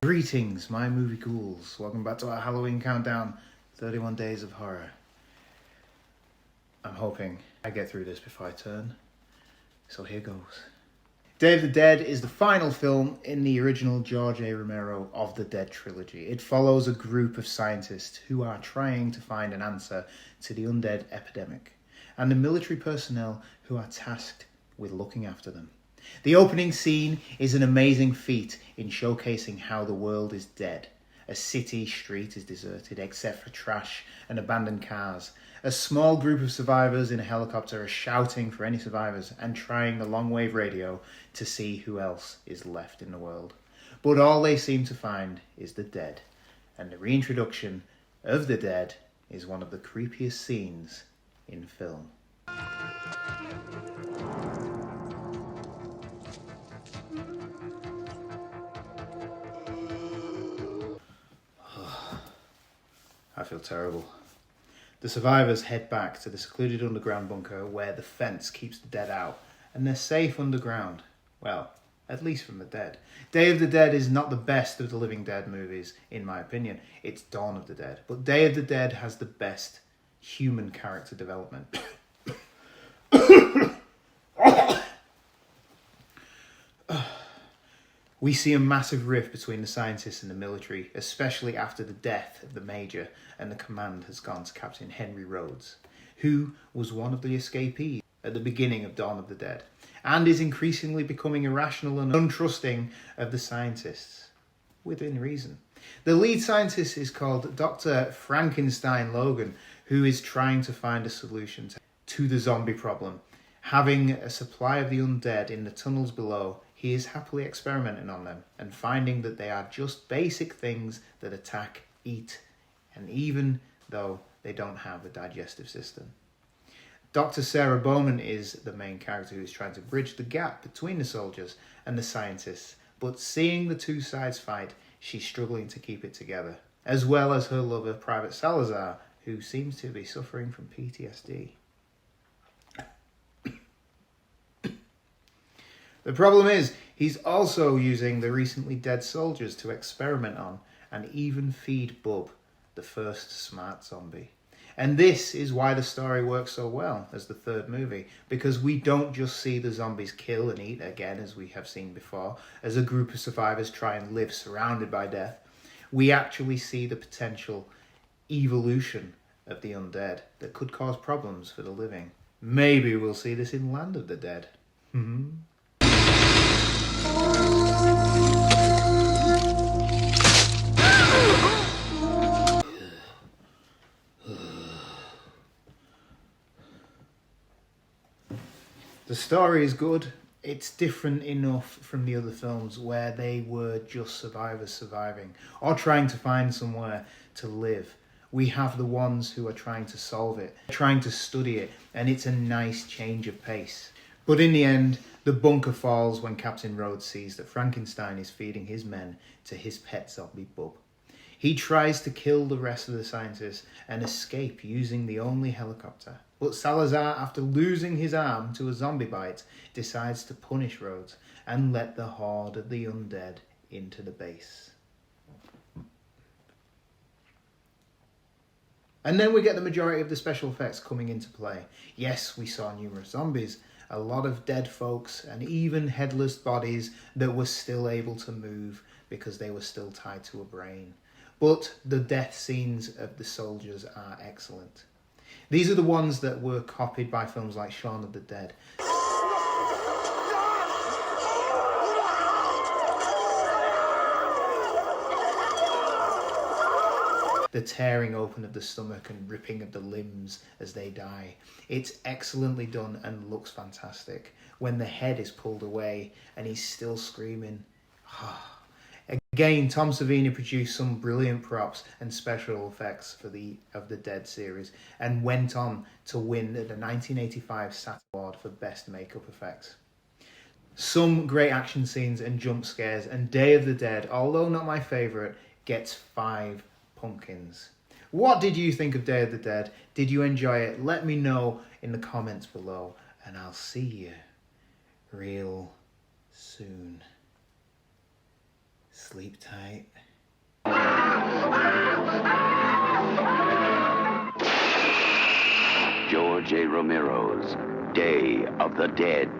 Greetings, my movie ghouls. Welcome back to our Halloween countdown, 31 days of horror. I'm hoping I get through this before I turn, so here goes. Day of the Dead is the final film in the original George A. Romero of the Dead trilogy. It follows a group of scientists who are trying to find an answer to the undead epidemic, and the military personnel who are tasked with looking after them. The opening scene is an amazing feat in showcasing how the world is dead. A city street is deserted except for trash and abandoned cars. A small group of survivors in a helicopter are shouting for any survivors and trying the long-wave radio to see who else is left in the world. But all they seem to find is the dead, and the reintroduction of the dead is one of the creepiest scenes in film. I feel terrible. The survivors head back to the secluded underground bunker where the fence keeps the dead out, and they're safe underground. Well, at least from the dead. Day of the Dead is not the best of the Living Dead movies, in my opinion. It's Dawn of the Dead. But Day of the Dead has the best human character development. We see a massive rift between the scientists and the military, especially after the death of the Major and the command has gone to Captain Henry Rhodes, who was one of the escapees at the beginning of Dawn of the Dead, and is increasingly becoming irrational and untrusting of the scientists, within reason. The lead scientist is called Dr. Frankenstein Logan, who is trying to find a solution to the zombie problem. Having a supply of the undead in the tunnels below, he is happily experimenting on them and finding that they are just basic things that attack, eat, and even though they don't have a digestive system. Dr. Sarah Bowman is the main character who is trying to bridge the gap between the soldiers and the scientists, but seeing the two sides fight, she's struggling to keep it together, as well as her lover, Private Salazar, who seems to be suffering from PTSD. The problem is, he's also using the recently dead soldiers to experiment on and even feed Bub, the first smart zombie. And this is why the story works so well as the third movie, because we don't just see the zombies kill and eat again, as we have seen before, as a group of survivors try and live surrounded by death. We actually see the potential evolution of the undead that could cause problems for the living. Maybe we'll see this in Land of the Dead. The story is good. It's different enough from the other films where they were just survivors surviving or trying to find somewhere to live. We have the ones who are trying to solve it, trying to study it, and it's a nice change of pace. But in the end, the bunker falls when Captain Rhodes sees that Frankenstein is feeding his men to his pet zombie Bub. He tries to kill the rest of the scientists and escape using the only helicopter. But Salazar, after losing his arm to a zombie bite, decides to punish Rhodes and let the horde of the undead into the base. And then we get the majority of the special effects coming into play. Yes, we saw numerous zombies, a lot of dead folks, and even headless bodies that were still able to move because they were still tied to a brain. But the death scenes of the soldiers are excellent. These are the ones that were copied by films like Shaun of the Dead. The tearing open of the stomach and ripping of the limbs as they die. It's excellently done and looks fantastic. When the head is pulled away and he's still screaming. Again, Tom Savini produced some brilliant props and special effects for the Dead series, and went on to win the 1985 Saturn Award for Best Makeup Effects. Some great action scenes and jump scares, and Day of the Dead, although not my favourite, gets 5 pumpkins. What did you think of Day of the Dead? Did you enjoy it? Let me know in the comments below, and I'll see you real soon. Sleep tight. George A. Romero's Day of the Dead.